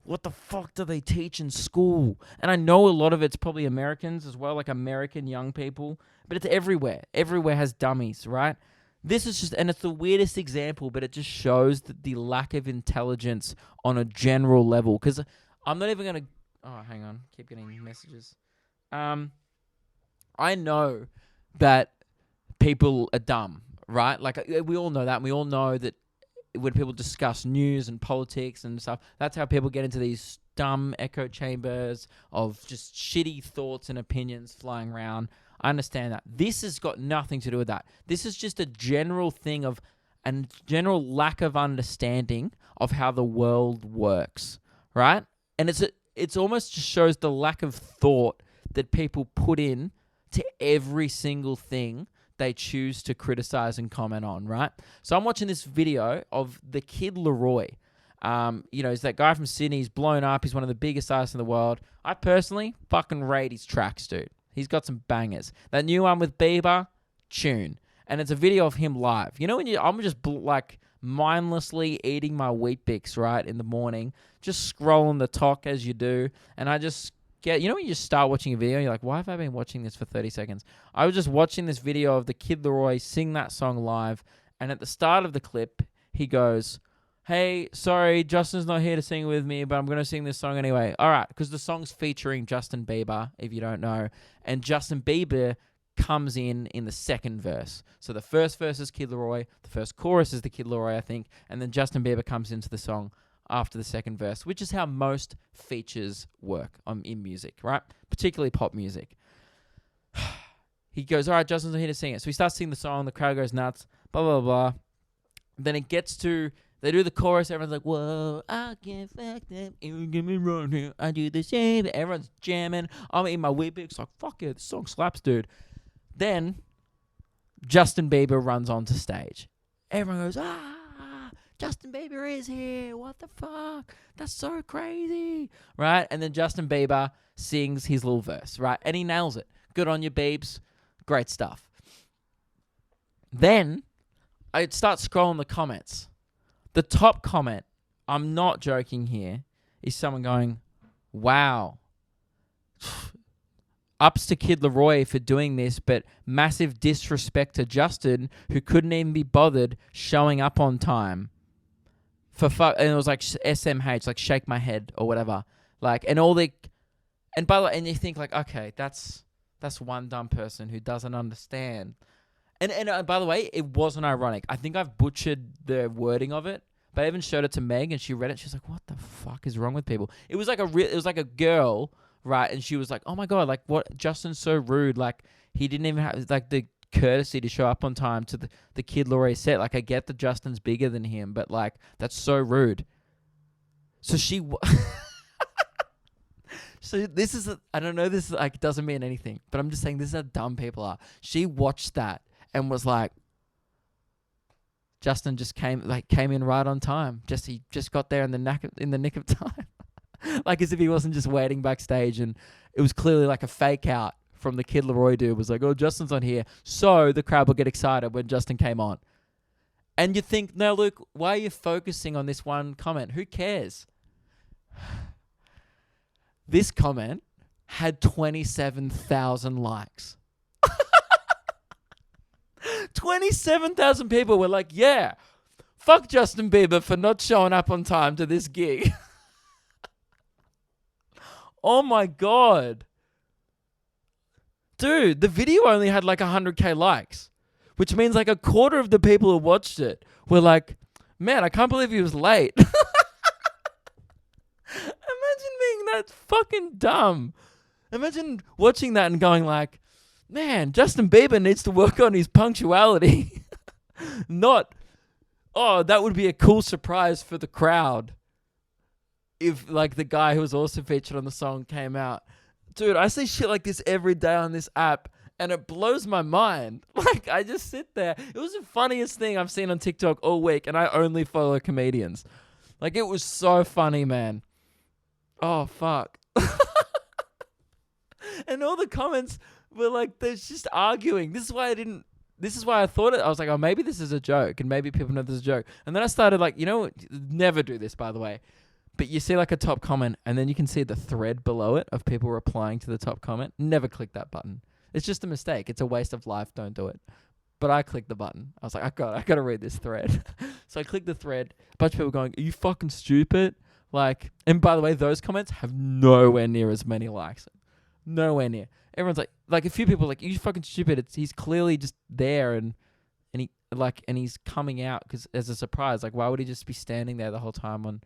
what the fuck do they teach in school? And I know a lot of it's probably Americans as well, like American young people, but it's everywhere. Everywhere has dummies, right? This is just, and it's the weirdest example, but it just shows the lack of intelligence on a general level. Because I'm not even going to, hang on, keep getting messages. I know that people are dumb, right? Like, we all know that. And we all know that when people discuss news and politics and stuff, that's how people get into these dumb echo chambers of just shitty thoughts and opinions flying around. I understand that. This has got nothing to do with that. This is just a general thing of a general lack of understanding of how the world works, right? And it's almost just shows the lack of thought that people put in to every single thing they choose to criticize and comment on, right? So I'm watching this video of the Kid Leroy. He's that guy from Sydney. He's blown up. He's one of the biggest artists in the world. I personally fucking rate his tracks, dude. He's got some bangers. That new one with Bieber, tune. And it's a video of him live. You know, I'm just mindlessly eating my Wheat Bix, right, in the morning, just scrolling the talk as you do, and I just when you just start watching a video, you're like, why have I been watching this for 30 seconds? I was just watching this video of the Kid Leroy sing that song live, and at the start of the clip, he goes, hey, sorry, Justin's not here to sing with me, but I'm going to sing this song anyway. All right, because the song's featuring Justin Bieber, if you don't know, and Justin Bieber comes in the second verse. So the first verse is Kid Leroy, the first chorus is the Kid Leroy, I think, and then Justin Bieber comes into the song after the second verse, which is how most features work in music, right? Particularly pop music. He goes, all right, Justin's here to sing it. So he starts singing the song, the crowd goes nuts, blah, blah, blah. Then it gets to, they do the chorus, everyone's like, whoa, I can't fuck them, you get me wrong here, I do the same. Everyone's jamming, I'm eating my Wheat Bix, like, fuck yeah, this song slaps, dude. Then Justin Bieber runs onto stage. Everyone goes, Justin Bieber is here. What the fuck? That's so crazy. Right? And then Justin Bieber sings his little verse, right? And he nails it. Good on you, Biebs. Great stuff. Then I start scrolling the comments. The top comment, I'm not joking here, is someone going, wow. Ups to Kid Leroy for doing this, but massive disrespect to Justin, who couldn't even be bothered showing up on time. And it was like SMH, like shake my head or whatever. Like, and by the way, and you think like, okay, that's one dumb person who doesn't understand. And by the way, it wasn't ironic. I think I've butchered the wording of it, but I even showed it to Meg and she read it. She's like, what the fuck is wrong with people? It was like a girl, right? And she was like, oh my God, like what? Justin's so rude. Like he didn't even have like the courtesy to show up on time to the Kid Leroy set. Like I get that Justin's bigger than him, but like that's so rude. So so this is I don't know, this is like doesn't mean anything, but I'm just saying this is how dumb people are. She watched that and was like, Justin just came in right on time. He just got there in the nick of time. Like as if he wasn't just waiting backstage, and it was clearly like a fake out from the Kid Leroy dude. Was like, oh, Justin's on here, so the crowd will get excited when Justin came on. And you think, no, Luke, why are you focusing on this one comment? Who cares? This comment had 27,000 likes. 27,000 people were like, yeah, fuck Justin Bieber for not showing up on time to this gig. Oh my God. Dude, the video only had like 100k likes, which means like a quarter of the people who watched it were like, man, I can't believe he was late. Imagine being that fucking dumb. Imagine watching that and going like, man, Justin Bieber needs to work on his punctuality. Not, oh, that would be a cool surprise for the crowd if like the guy who was also featured on the song came out. Dude, I see shit like this every day on this app, and it blows my mind. Like, I just sit there. It was the funniest thing I've seen on TikTok all week, and I only follow comedians. Like, it was so funny, man. Oh, fuck. And all the comments were like, they're just arguing. This is why I thought it. I was like, oh, maybe this is a joke, and maybe people know this is a joke. And then I started like, never do this, by the way. But you see like a top comment, and then you can see the thread below it of people replying to the top comment. Never click that button. It's just a mistake. It's a waste of life. Don't do it. But I clicked the button. I was like, I got to read this thread. So I clicked the thread. A bunch of people going, are you fucking stupid? Like, and by the way, those comments have nowhere near as many likes. Nowhere near. Everyone's like a few people like, you fucking stupid. He's clearly just there and he's coming out because as a surprise. Like, why would he just be standing there the whole time on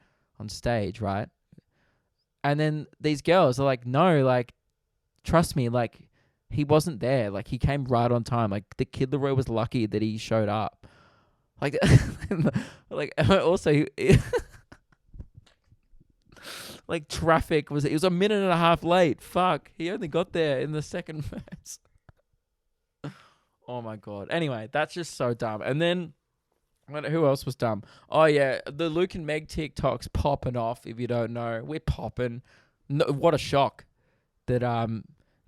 stage, right? And then these girls are like, no, like, trust me, like, he wasn't there. Like, he came right on time. Like, the Kid Leroy was lucky that he showed up. Like, like, also, like, traffic was a minute and a half late. Fuck, he only got there in the second verse. Oh my god. Anyway, that's just so dumb. And then who else was dumb? Oh yeah, the Luke and Meg TikToks popping off. If you don't know, we're popping. No, what a shock that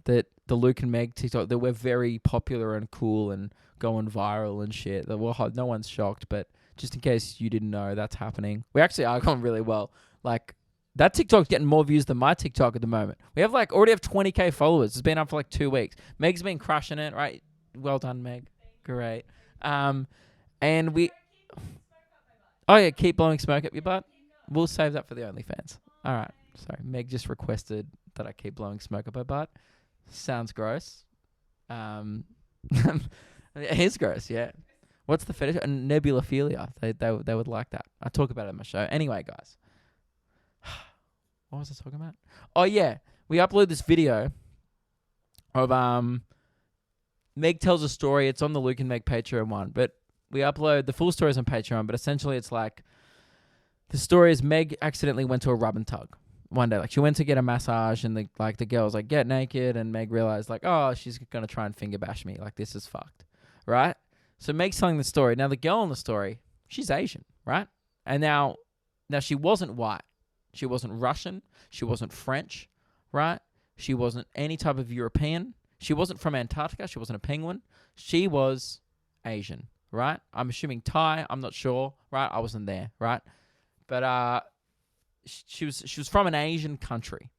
that the Luke and Meg TikTok, that we're very popular and cool and going viral and shit. That no one's shocked, but just in case you didn't know, that's happening. We actually are going really well. Like, that TikTok's getting more views than my TikTok at the moment. We have already have 20k followers. It's been up for 2 weeks. Meg's been crushing it, right? Well done, Meg. Great. And we. Oh yeah, keep blowing smoke up your butt. We'll save that for the OnlyFans. All right. Sorry, Meg just requested that I keep blowing smoke up her butt. Sounds gross. It is gross, yeah. What's the fetish? Nebulophilia. They would like that. I talk about it on my show. Anyway, guys. What was I talking about? Oh yeah, we upload this video of Meg tells a story. It's on the Luke and Meg Patreon one, but we upload the full stories on Patreon. But essentially, it's like the story is Meg accidentally went to a rub and tug one day. Like, she went to get a massage, and the girl was like, get naked, and Meg realized oh, she's gonna try and finger bash me. Like, this is fucked, right? So Meg's telling the story. Now the girl in the story, she's Asian, right? And now she wasn't white. She wasn't Russian. She wasn't French, right? She wasn't any type of European. She wasn't from Antarctica. She wasn't a penguin. She was Asian, right? I'm assuming Thai. I'm not sure, right? I wasn't there, right? But she was from an Asian country.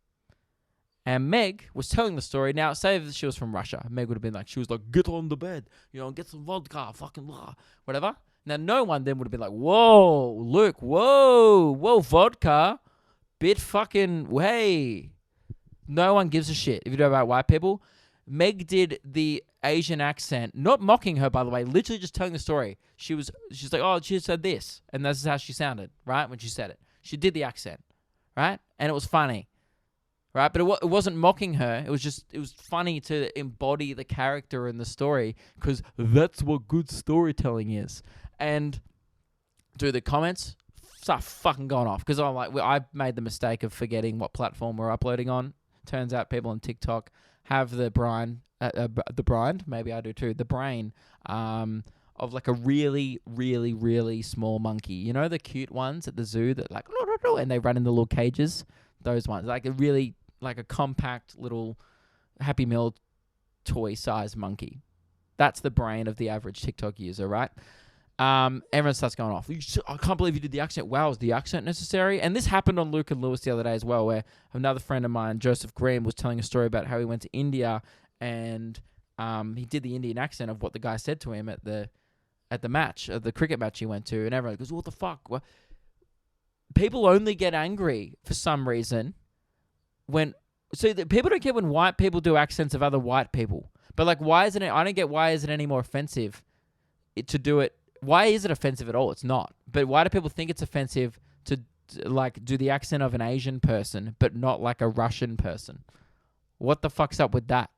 And Meg was telling the story. Now, say if she was from Russia, Meg would have been she was like, get on the bed, get some vodka, fucking blah, whatever. Now, no one then would have been like, whoa, Luke, whoa, vodka. Bit fucking way. No one gives a shit if you know about white people. Meg did the Asian accent, not mocking her, by the way, literally just telling the story. She's like, oh, she said this, and this is how she sounded, right? When she said it, she did the accent, right? And it was funny, right? But it wasn't mocking her. It was funny to embody the character in the story, because that's what good storytelling is. And do the comments start fucking going off, because I made the mistake of forgetting what platform we're uploading on. Turns out people on TikTok have the brain, maybe I do too, the brain of a really, really, really small monkey. You know the cute ones at the zoo that and they run in the little cages? Those ones. A compact little Happy Meal toy size monkey. That's the brain of the average TikTok user, right? Everyone starts going off. I can't believe you did the accent. Wow, is the accent necessary? And this happened on Luke and Lewis the other day as well, where another friend of mine, Joseph Green, was telling a story about how he went to India and he did the Indian accent of what the guy said to him at the match, at the cricket match he went to, and everyone goes, what the fuck? Well, people only get angry for some reason people don't care when white people do accents of other white people. But I don't get why is it any more offensive to do it. Why is it offensive at all? It's not. But why do people think it's offensive to do the accent of an Asian person, but not like a Russian person? What the fuck's up with that?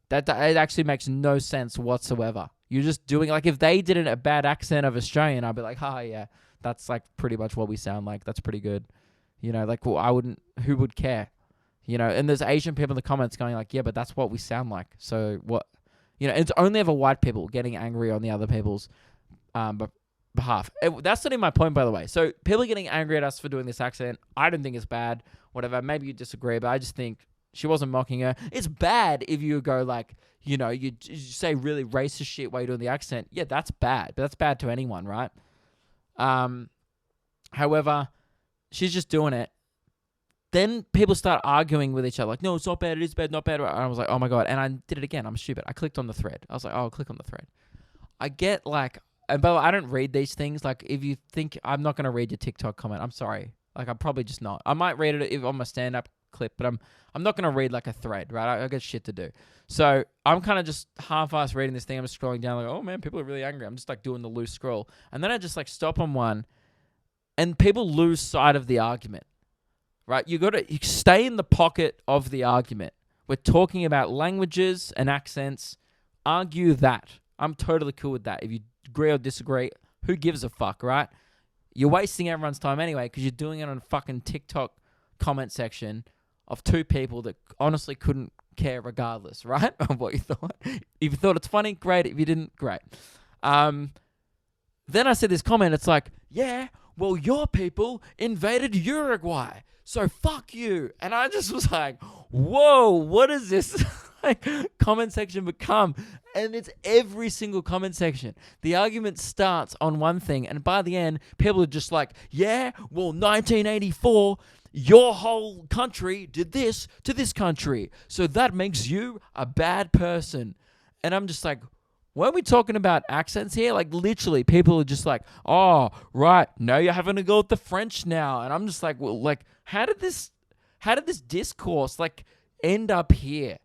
That it actually makes no sense whatsoever. You're just doing if they did a bad accent of Australian, I'd be like, yeah, that's pretty much what we sound like. That's pretty good. Well, I wouldn't. Who would care? And there's Asian people in the comments going yeah, but that's what we sound like. So what? It's only ever white people getting angry on the other people's behalf. That's not even my point, by the way. So people are getting angry at us for doing this accent. I don't think it's bad. Whatever. Maybe you disagree, but I just think she wasn't mocking her. It's bad if you go you say really racist shit while you're doing the accent. Yeah, that's bad. But that's bad to anyone, right? However, she's just doing it. Then people start arguing with each other. No, it's not bad. It is bad. Not bad. And I was like, oh my God. And I did it again. I'm stupid. I clicked on the thread. I was like, oh, I'll click on the thread. I get and by the way, I don't read these things. If you think I'm not going to read your TikTok comment, I'm sorry. I'm probably just not. I might read it on my stand-up clip, but I'm not going to read a thread, right? I got shit to do. So I'm kind of just half-assed reading this thing. I'm just scrolling down oh man, people are really angry. I'm just doing the loose scroll. And then I just stop on one and people lose sight of the argument. Right, you stay in the pocket of the argument. We're talking about languages and accents. Argue that. I'm totally cool with that. If you agree or disagree, who gives a fuck, right? You're wasting everyone's time anyway because you're doing it on a fucking TikTok comment section of two people that honestly couldn't care regardless, right? Of what you thought. If you thought it's funny, great. If you didn't, great. Then I said this comment. It's like, yeah, well, your people invaded Uruguay, so fuck you. And I just was like, whoa, what is this like comment section become? And it's every single comment section. The argument starts on one thing, and by the end, people are just like, yeah, well, 1984, your whole country did this to this country, so that makes you a bad person. And I'm just like, weren't we talking about accents here? Like, literally, people are just like, oh, right, now you're having to go with the French now. And I'm just like, well, like, how did this discourse, like, end up here?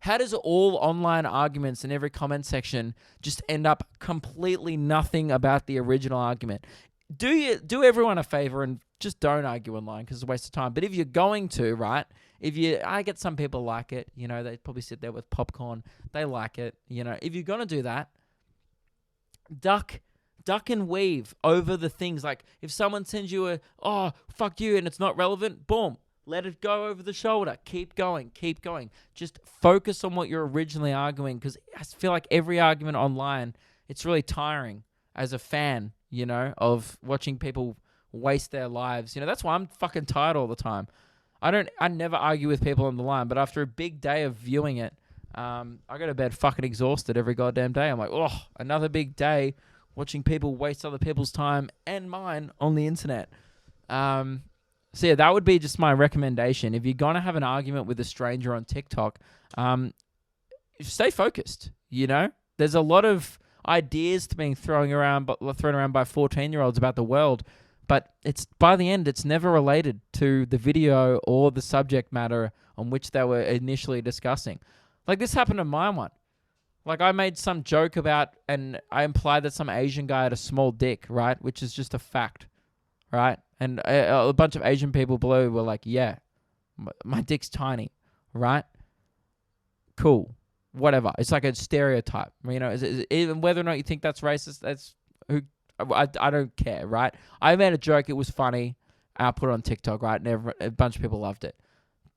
How does all online arguments in every comment section just end up completely nothing about the original argument? Do everyone a favor and just don't argue online because it's a waste of time. But if you're going to, right, I get some people like it, you know, they probably sit there with popcorn. They like it, you know. If you're going to do that, duck and weave over the things. Like if someone sends you oh, fuck you, and it's not relevant, boom, let it go over the shoulder. Keep going. Just focus on what you're originally arguing, because I feel like every argument online, it's really tiring as a fan, you know, of watching people waste their lives. You know, that's why I'm fucking tired all the time. I never argue with people on the line, but after a big day of viewing it, I go to bed fucking exhausted every goddamn day. I'm like, oh, another big day watching people waste other people's time and mine on the internet. So yeah, that would be just my recommendation. If you're going to have an argument with a stranger on TikTok, stay focused, you know? There's a lot of ideas being thrown around by 14-year-olds about the world, but it's by the end, it's never related to the video or the subject matter on which they were initially discussing. Like this happened to my one. Like I made some joke about, and I implied that some Asian guy had a small dick, right? Which is just a fact, right? And a bunch of Asian people below were like, yeah, my dick's tiny, right? Cool. Whatever. It's like a stereotype. You know, even whether or not you think that's racist, that's who I don't care, right? I made a joke. It was funny. I put it on TikTok, right? And a bunch of people loved it.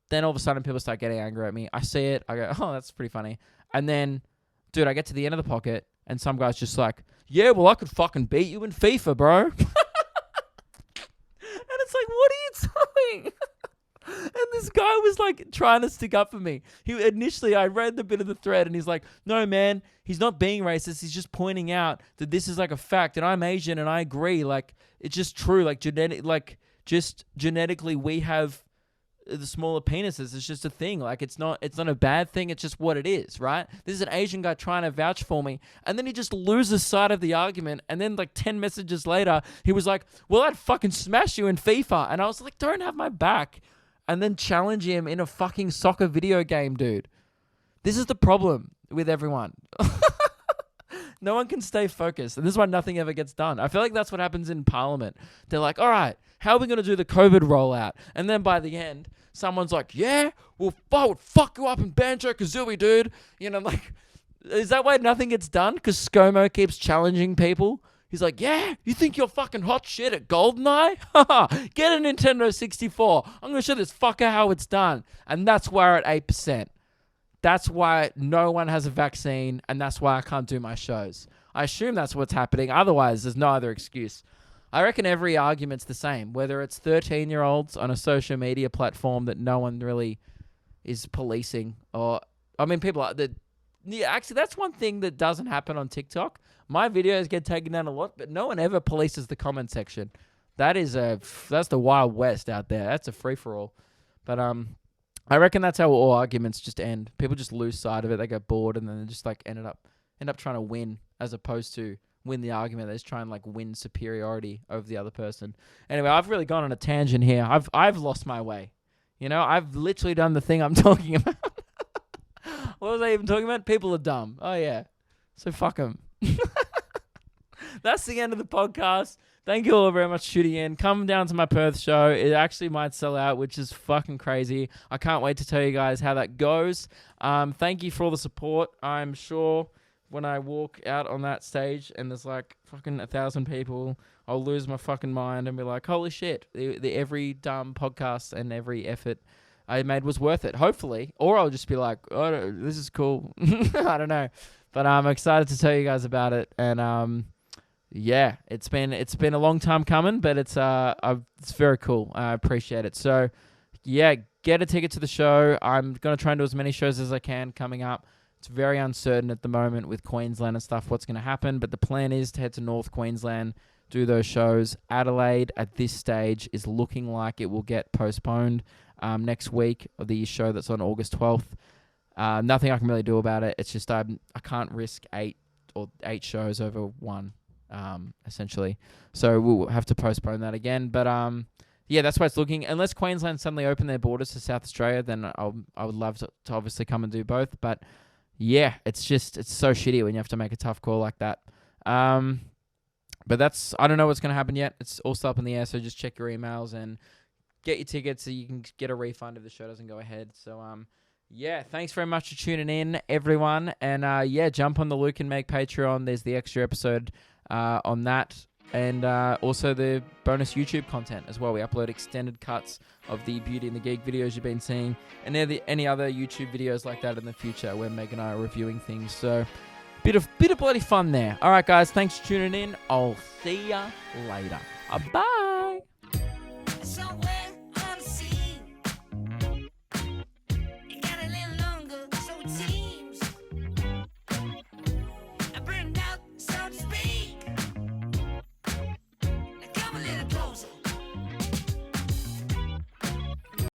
Then all of a sudden, people start getting angry at me. I see it. I go, oh, that's pretty funny. And then, dude, I get to the end of the pocket, and some guy's just like, yeah, well, I could fucking beat you in FIFA, bro. And it's like, what are you doing? And this guy was like trying to stick up for me. Initially, I read the bit of the thread and he's like, no, man, he's not being racist. He's just pointing out that this is like a fact, and I'm Asian and I agree. Like, it's just true. Like genetically, we have the smaller penises. It's just a thing. Like, it's not a bad thing. It's just what it is, right? This is an Asian guy trying to vouch for me. And then he just loses sight of the argument. And then like 10 messages later, he was like, well, I'd fucking smash you in FIFA. And I was like, don't have my back. And then challenge him in a fucking soccer video game, dude. This is the problem with everyone. No one can stay focused. And this is why nothing ever gets done. I feel like that's what happens in Parliament. They're like, all right, how are we going to do the COVID rollout? And then by the end, someone's like, yeah, well, I would fuck you up in Banjo-Kazooie, dude. You know, like, is that why nothing gets done? Because ScoMo keeps challenging people? He's like, yeah, you think you're fucking hot shit at GoldenEye? Haha, get a Nintendo 64. I'm going to show this fucker how it's done. And that's why we're at 8%. That's why no one has a vaccine, and that's why I can't do my shows. I assume that's what's happening. Otherwise, there's no other excuse. I reckon every argument's the same, whether it's 13-year-olds on a social media platform that no one really is policing, or, I mean, people are... Yeah, actually, that's one thing that doesn't happen on TikTok. My videos get taken down a lot, but no one ever polices the comment section. That's the Wild West out there. That's a free-for-all. But I reckon that's how all arguments just end. People just lose sight of it. They get bored, and then they just like end up trying to win as opposed to win the argument. They just try and like win superiority over the other person. Anyway, I've really gone on a tangent here. I've lost my way. You know, I've literally done the thing I'm talking about. What was I even talking about? People are dumb. Oh, yeah. So fuck them. That's the end of the podcast. Thank you all very much for tuning in. Come down to my Perth show. It actually might sell out, which is fucking crazy. I can't wait to tell you guys how that goes. Thank you for all the support. I'm sure when I walk out on that stage and there's like fucking 1,000 people, I'll lose my fucking mind and be like, holy shit. Every dumb podcast and every effort I made was worth it, hopefully. Or I'll just be like, oh, this is cool. I don't know. But I'm excited to tell you guys about it. And yeah, it's been a long time coming, but it's very cool. I appreciate it. So yeah, get a ticket to the show. I'm going to try and do as many shows as I can coming up. It's very uncertain at the moment with Queensland and stuff what's going to happen, but the plan is to head to North Queensland, do those shows. Adelaide at this stage is looking like it will get postponed next week, the show that's on August 12th. Nothing I can really do about it. It's just I can't risk eight shows over one, essentially. So we'll have to postpone that again. But yeah, that's why it's looking. Unless Queensland suddenly open their borders to South Australia, then I would love to obviously come and do both. But yeah, it's so shitty when you have to make a tough call like that. But I don't know what's going to happen yet. It's all still up in the air, so just check your emails and get your tickets so you can get a refund if the show doesn't go ahead. So, yeah, thanks very much for tuning in, everyone. And, yeah, jump on the Luke and Meg Patreon. There's the extra episode on that. And also the bonus YouTube content as well. We upload extended cuts of the Beauty and the Geek videos you've been seeing. And any other YouTube videos like that in the future where Meg and I are reviewing things. So, bit of bloody fun there. All right, guys, thanks for tuning in. I'll see ya later. Bye.